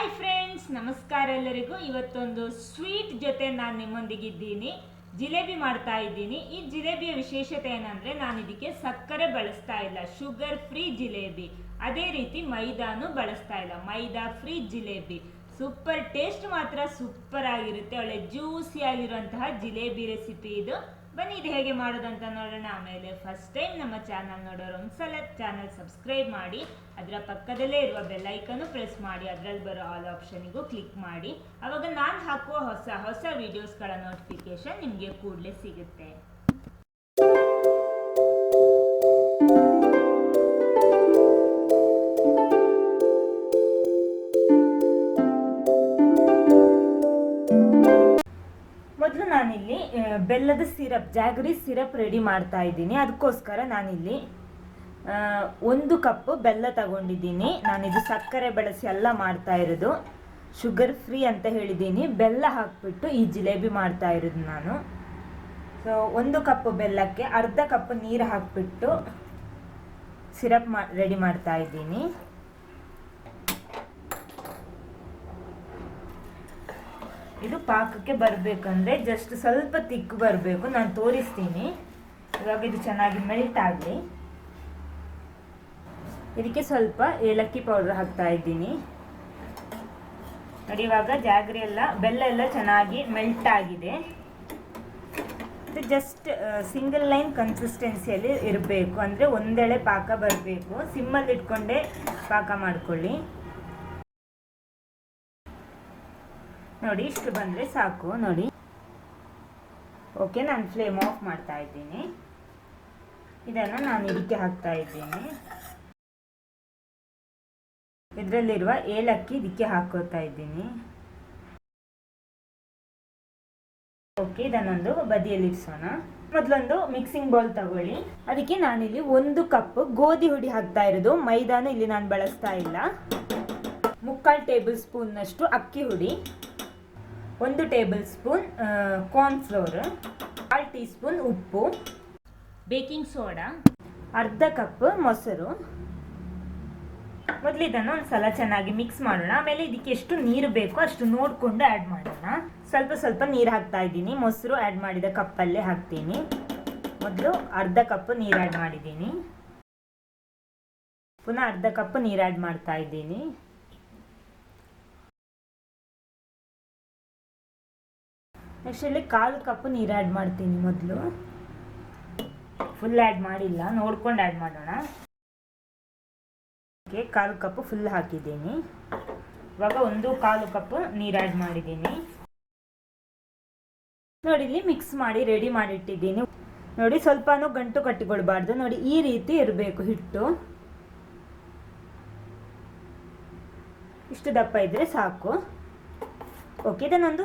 Hi friends, ನಮಸ್ಕಾರ ಎಲ್ಲರಿಗೂ. ಇವತ್ತೊಂದು ಸ್ವೀಟ್ ಜೊತೆ ನಾನು ನಿಮ್ಮೊಂದಿಗಿದ್ದೀನಿ. ಜಿಲೇಬಿ ಮಾಡ್ತಾ ಇದ್ದೀನಿ. ಈ ಜಿಲೇಬಿಯ ವಿಶೇಷತೆ ಏನಂದರೆ, ನಾನು ಇದಕ್ಕೆ ಸಕ್ಕರೆ ಬಳಸ್ತಾ ಇಲ್ಲ, ಶುಗರ್ ಫ್ರೀ ಜಿಲೇಬಿ. ಅದೇ ರೀತಿ ಮೈದಾನು ಬಳಸ್ತಾ ಇಲ್ಲ, ಮೈದಾ ಫ್ರೀ ಜಿಲೇಬಿ. ಸೂಪರ್ ಟೇಸ್ಟ್ ಮಾತ್ರ ಸೂಪರ್ ಆಗಿರುತ್ತೆ. ಒಳ್ಳೆ ಜ್ಯೂಸಿ ಆಗಿರುವಂತಹ ಜಿಲೇಬಿ ರೆಸಿಪಿ ಇದು. ಬನ್ನಿ ಇದು ಹೇಗೆ ಮಾಡೋದಂತ ನೋಡೋಣ. ಆಮೇಲೆ ಫಸ್ಟ್ ಟೈಮ್ ನಮ್ಮ ಚಾನಲ್ ನೋಡೋರು ಒಂದ್ಸಲ ಚಾನಲ್ ಸಬ್ಸ್ಕ್ರೈಬ್ ಮಾಡಿ, ಅದರ ಪಕ್ಕದಲ್ಲೇ ಇರುವ ಬೆಲ್ ಐಕನ್ನು ಪ್ರೆಸ್ ಮಾಡಿ, ಅದರಲ್ಲಿ ಬರೋ ಆಲ್ ಆಪ್ಷನಿಗೂ ಕ್ಲಿಕ್ ಮಾಡಿ. ಆವಾಗ ನಾನು ಹಾಕುವ ಹೊಸ ಹೊಸ ವಿಡಿಯೋಸ್ಗಳ ನೋಟಿಫಿಕೇಶನ್ ನಿಮಗೆ ಕೂಡಲೇ ಸಿಗುತ್ತೆ. ಮೊದಲು ನಾನಿಲ್ಲಿ ಬೆಲ್ಲದ ಸಿರಪ್, ಜಾಗರಿ ಸಿರಪ್ ರೆಡಿ ಮಾಡ್ತಾ ಇದ್ದೀನಿ. ಅದಕ್ಕೋಸ್ಕರ ನಾನಿಲ್ಲಿ 1 ಕಪ್ ಬೆಲ್ಲ ತಗೊಂಡಿದ್ದೀನಿ. ನಾನಿದು ಸಕ್ಕರೆ ಬಳಸಿ ಎಲ್ಲ ಮಾಡ್ತಾ ಇರೋದು, ಶುಗರ್ ಫ್ರೀ ಅಂತ ಹೇಳಿದ್ದೀನಿ. ಬೆಲ್ಲ ಹಾಕ್ಬಿಟ್ಟು ಈ ಜಿಲೇಬಿ ಮಾಡ್ತಾ ಇರೋದು ನಾನು. ಸೊ 1 ಕಪ್ ಬೆಲ್ಲಕ್ಕೆ ಅರ್ಧ ಕಪ್ ನೀರು ಹಾಕ್ಬಿಟ್ಟು ಸಿರಪ್ ರೆಡಿ ಮಾಡ್ತಾ ಇದ್ದೀನಿ. ಇದು ಪಾಕಕ್ಕೆ ಬರಬೇಕಂದ್ರೆ ಜಸ್ಟ್ ಸ್ವಲ್ಪ ತಿಕ್ಕು ಬರಬೇಕು. ನಾನು ತೋರಿಸ್ತೀನಿ. ಇವಾಗ ಇದು ಚೆನ್ನಾಗಿ ಮೆಲ್ಟ್ ಆಗಲಿ. ಇದಕ್ಕೆ ಸ್ವಲ್ಪ ಏಲಕ್ಕಿ ಪೌಡರ್ ಹಾಕ್ತಾ ಇದ್ದೀನಿ. ನೋಡಿ, ಇವಾಗ ಜಾಗರಿ ಎಲ್ಲ ಬೆಲ್ಲ ಎಲ್ಲ ಚೆನ್ನಾಗಿ ಮೆಲ್ಟ್ ಆಗಿದೆ. ಇದು ಜಸ್ಟ್ ಸಿಂಗಲ್ ಲೈನ್ ಕನ್ಸಿಸ್ಟೆನ್ಸಿಯಲ್ಲಿ ಇರಬೇಕು, ಅಂದರೆ ಒಂದೆಳೆ ಪಾಕ ಬರಬೇಕು. ಸಿಮ್ಮಲ್ಲಿ ಇಟ್ಕೊಂಡೇ ಪಾಕ ಮಾಡ್ಕೊಳ್ಳಿ. ನೋಡಿ, ಇಷ್ಟು ಬಂದರೆ ಸಾಕು. ನೋಡಿ, ಓಕೆ. ನಾನು ಫ್ಲೇಮ್ ಆಫ್ ಮಾಡ್ತಾ ಇದ್ದೀನಿ. ಇದನ್ನು ನಾನು ಇದಕ್ಕೆ ಹಾಕ್ತಾ ಇದ್ದೀನಿ. ಇದರಲ್ಲಿರುವ ಏಲಕ್ಕಿ ಇದಕ್ಕೆ ಹಾಕೋತಾ ಇದ್ದೀನಿ. ಓಕೆ, ಇದನ್ನೊಂದು ಬದಿಯಲ್ಲಿ ಇರಿಸೋಣ. ಮೊದಲೊಂದು ಮಿಕ್ಸಿಂಗ್ ಬೌಲ್ ತಗೊಳ್ಳಿ. ಅದಕ್ಕೆ ನಾನಿಲ್ಲಿ 1 ಕಪ್ ಗೋಧಿ ಹುಡಿ ಹಾಕ್ತಾ ಇರೋದು. ಮೈದಾನ ಇಲ್ಲಿ ನಾನು ಬಳಸ್ತಾ ಇಲ್ಲ. 3/4 ಟೇಬಲ್ ಸ್ಪೂನ್ನಷ್ಟು ಅಕ್ಕಿ ಹುಡಿ, 1 table spoon cornflour, 1/2 tea spoon ಉಪ್ಪು, ಬೇಕಿಂಗ್ ಸೋಡಾ, ಅರ್ಧ ಕಪ್ ಮೊಸರು. ಮೊದಲು ಇದನ್ನು ಒಂದು ಸಲ ಚೆನ್ನಾಗಿ ಮಿಕ್ಸ್ ಮಾಡೋಣ. ಆಮೇಲೆ ಇದಕ್ಕೆ ಎಷ್ಟು ನೀರು ಬೇಕೋ ಅಷ್ಟು ನೋಡಿಕೊಂಡು ಆ್ಯಡ್ ಮಾಡೋಣ. ಸ್ವಲ್ಪ ಸ್ವಲ್ಪ ನೀರು ಹಾಕ್ತಾ ಇದ್ದೀನಿ. ಮೊಸರು ಆ್ಯಡ್ ಮಾಡಿದ ಕಪ್ಪಲ್ಲೇ ಹಾಕ್ತೀನಿ. ಮೊದಲು ಅರ್ಧ ಕಪ್ ನೀರು ಆ್ಯಡ್ ಮಾಡಿದ್ದೀನಿ. ಪುನಃ ಅರ್ಧ ಕಪ್ ನೀರು ಆ್ಯಡ್ ಮಾಡ್ತಾ ಇದ್ದೀನಿ. ನೆಕ್ಸ್ಟ್ ಇಲ್ಲಿ 1/4 ಕಪ್ ನೀರು ಆ್ಯಡ್ ಮಾಡ್ತೀನಿ. ಮೊದಲು ಫುಲ್ ಆ್ಯಡ್ ಮಾಡಿಲ್ಲ, ನೋಡ್ಕೊಂಡು ಆ್ಯಡ್ ಮಾಡೋಣ. ಓಕೆ, 1/4 ಕಪ್ ಫುಲ್ ಹಾಕಿದ್ದೀನಿ. ಇವಾಗ 1/4 ಕಪ್ ನೀರು ಆ್ಯಡ್ ಮಾಡಿದ್ದೀನಿ. ನೋಡಿ, ಇಲ್ಲಿ ಮಿಕ್ಸ್ ಮಾಡಿ ರೆಡಿ ಮಾಡಿಟ್ಟಿದ್ದೀನಿ. ನೋಡಿ, ಸ್ವಲ್ಪನೂ ಗಂಟು ಕಟ್ಟಿಕೊಳ್ಬಾರ್ದು. ನೋಡಿ, ಈ ರೀತಿ ಇರಬೇಕು ಹಿಟ್ಟು. ಇಷ್ಟು ದಪ್ಪ ಇದ್ದರೆ ಸಾಕು. ಓಕೆ, ಇದನ್ನೊಂದು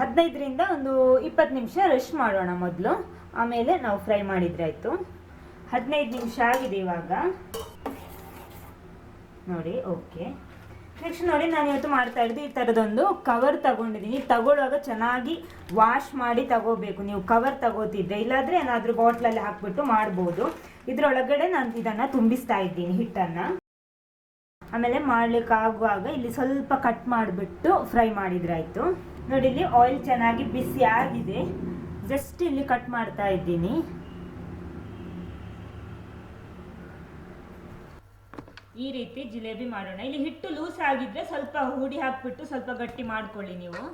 15ರಿಂದ 20 ನಿಮಿಷ ರೆಸ್ಟ್ ಮಾಡೋಣ ಮೊದಲು. ಆಮೇಲೆ ನಾವು ಫ್ರೈ ಮಾಡಿದರೆ ಆಯಿತು. 15 ನಿಮಿಷ ಆಗಿದೆ ಇವಾಗ. ನೋಡಿ, ಓಕೆ. ನೆಕ್ಸ್ಟ್ ನೋಡಿ, ನಾನು ಇವತ್ತು ಮಾಡ್ತಾ ಇರೋದು ಈ ಥರದೊಂದು ಕವರ್ ತಗೊಂಡಿದ್ದೀನಿ. ತಗೊಳ್ಳುವಾಗ ಚೆನ್ನಾಗಿ ವಾಶ್ ಮಾಡಿ ತಗೋಬೇಕು. ನೀವು ಕವರ್ ತಗೋತಿದ್ರೆ, ಇಲ್ಲಾಂದರೆ ಏನಾದರೂ ಬಾಟ್ಲಲ್ಲಿ ಹಾಕ್ಬಿಟ್ಟು ಮಾಡ್ಬೋದು. ಇದರೊಳಗಡೆ ನಾನು ಇದನ್ನು ತುಂಬಿಸ್ತಾ ಇದ್ದೀನಿ ಹಿಟ್ಟನ್ನು. ಆಮೇಲೆ ಮಾಡ್ಲಿಕ್ಕಾಗುವಾಗ ಇಲ್ಲಿ ಸ್ವಲ್ಪ ಕಟ್ ಮಾಡಿಬಿಟ್ಟು ಫ್ರೈ ಮಾಡಿದ್ರೆ ಆಯಿತು. ನೋಡಿ, ಇಲ್ಲಿ ಆಯಿಲ್ ಚೆನ್ನಾಗಿ ಬಿಸಿ ಆಗಿದೆ. ಜಸ್ಟ್ ಇಲ್ಲಿ ಕಟ್ ಮಾಡ್ತಾ ಇದ್ದೀನಿ. ಈ ರೀತಿ ಜಿಲೇಬಿ ಮಾಡೋಣ. ಇಲ್ಲಿ ಹಿಟ್ಟು ಲೂಸ್ ಆಗಿದ್ರೆ ಸ್ವಲ್ಪ ಹುಡಿ ಹಾಕ್ಬಿಟ್ಟು ಸ್ವಲ್ಪ ಗಟ್ಟಿ ಮಾಡ್ಕೊಳ್ಳಿ ನೀವು.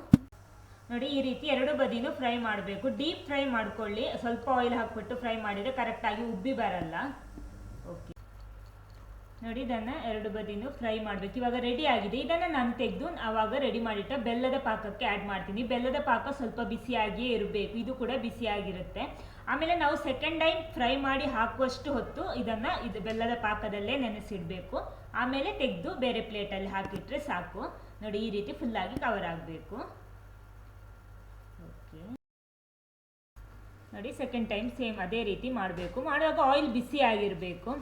ನೋಡಿ, ಈ ರೀತಿ 2 ಬದಿನೂ ಫ್ರೈ ಮಾಡಬೇಕು. ಡೀಪ್ ಫ್ರೈ ಮಾಡ್ಕೊಳ್ಳಿ. ಸ್ವಲ್ಪ ಆಯಿಲ್ ಹಾಕ್ಬಿಟ್ಟು ಫ್ರೈ ಮಾಡಿದರೆ ಕರೆಕ್ಟಾಗಿ ಉಬ್ಬಿ ಬರಲ್ಲ. ಓಕೆ, ನೋಡಿ, ಇದನ್ನು 2 ಬದಿನೂ ಫ್ರೈ ಮಾಡಬೇಕು. ಇವಾಗ ರೆಡಿ ಆಗಿದೆ. ಇದನ್ನು ನಾನು ತೆಗೆದು ಆವಾಗ ರೆಡಿ ಮಾಡಿಟ್ಟ ಬೆಲ್ಲದ ಪಾಕಕ್ಕೆ ಆ್ಯಡ್ ಮಾಡ್ತೀನಿ. ಬೆಲ್ಲದ ಪಾಕ ಸ್ವಲ್ಪ ಬಿಸಿಯಾಗಿಯೇ ಇರಬೇಕು. ಇದು ಕೂಡ ಬಿಸಿಯಾಗಿರುತ್ತೆ. ಆಮೇಲೆ ನಾವು ಸೆಕೆಂಡ್ ಟೈಮ್ ಫ್ರೈ ಮಾಡಿ ಹಾಕುವಷ್ಟು ಹೊತ್ತು ಇದು ಬೆಲ್ಲದ ಪಾಕದಲ್ಲೇ ನೆನೆಸಿಡಬೇಕು. ಆಮೇಲೆ ತೆಗೆದು ಬೇರೆ ಪ್ಲೇಟಲ್ಲಿ ಹಾಕಿಟ್ರೆ ಸಾಕು. ನೋಡಿ, ಈ ರೀತಿ ಫುಲ್ಲಾಗಿ ಕವರ್ ಆಗಬೇಕು. ಓಕೆ, ನೋಡಿ, ಸೆಕೆಂಡ್ ಟೈಮ್ ಸೇಮ್ ಅದೇ ರೀತಿ ಮಾಡಬೇಕು. ಮಾಡುವಾಗ ಆಯಿಲ್ ಬಿಸಿ ಆಗಿರಬೇಕು.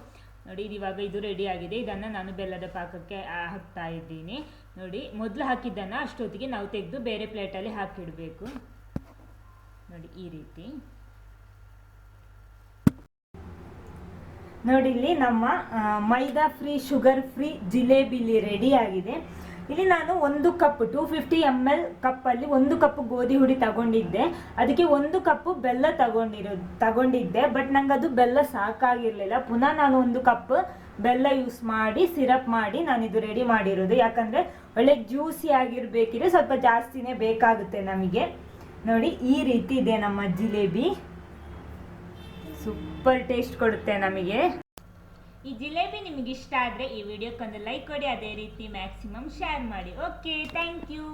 ನೋಡಿ, ಇವಾಗ ಇದು ರೆಡಿ ಆಗಿದೆ. ಇದನ್ನು ನಾನು ಬೆಲ್ಲದ ಪಾಕಕ್ಕೆ ಹಾಕ್ತಾ ಇದ್ದೀನಿ. ನೋಡಿ, ಮೊದಲು ಹಾಕಿದ್ದನ್ನು ಅಷ್ಟೊತ್ತಿಗೆ ನಾವು ತೆಗೆದು ಬೇರೆ ಪ್ಲೇಟಲ್ಲಿ ಹಾಕಿಡಬೇಕು. ನೋಡಿ, ಈ ರೀತಿ. ನೋಡಿ, ಇಲ್ಲಿ ನಮ್ಮ ಮೈದಾ ಫ್ರೀ ಶುಗರ್ ಫ್ರೀ ಜಿಲೇಬಿ ಇಲ್ಲಿ ರೆಡಿ ಆಗಿದೆ. ಇಲ್ಲಿ ನಾನು 1 ಕಪ್ 250 ml ಕಪ್ಪಲ್ಲಿ 1 ಕಪ್ ಗೋಧಿ ಹುಡಿ ತಗೊಂಡಿದ್ದೆ. ಅದಕ್ಕೆ 1 ಕಪ್ ಬೆಲ್ಲ ತಗೊಂಡಿದ್ದೆ. ಬಟ್ ನಂಗೆ ಅದು ಬೆಲ್ಲ ಸಾಕಾಗಿರಲಿಲ್ಲ. ಪುನಃ ನಾನು 1 ಕಪ್ ಬೆಲ್ಲ ಯೂಸ್ ಮಾಡಿ ಸಿರಪ್ ಮಾಡಿ ನಾನು ಇದು ರೆಡಿ ಮಾಡಿರೋದು. ಯಾಕಂದರೆ ಒಳ್ಳೆ ಜ್ಯೂಸಿ ಆಗಿರಬೇಕಿದ್ರೆ ಸ್ವಲ್ಪ ಜಾಸ್ತಿನೇ ಬೇಕಾಗುತ್ತೆ ನಮಗೆ. ನೋಡಿ ಈ ರೀತಿ ಇದೆ ನಮ್ಮ ಜಿಲೇಬಿ. ಸೂಪರ್ ಟೇಸ್ಟ್ ಕೊಡುತ್ತೆ ನಮಗೆ. ಈ ಜಿಲೇಬಿ ನಿಮಗೆ ಇಷ್ಟ ಆದರೆ ಈ ವಿಡಿಯೋಕ್ಕೊಂದು ಲೈಕ್ ಕೊಡಿ, ಅದೇ ರೀತಿ ಮ್ಯಾಕ್ಸಿಮಮ್ ಶೇರ್ ಮಾಡಿ. Okay, thank you.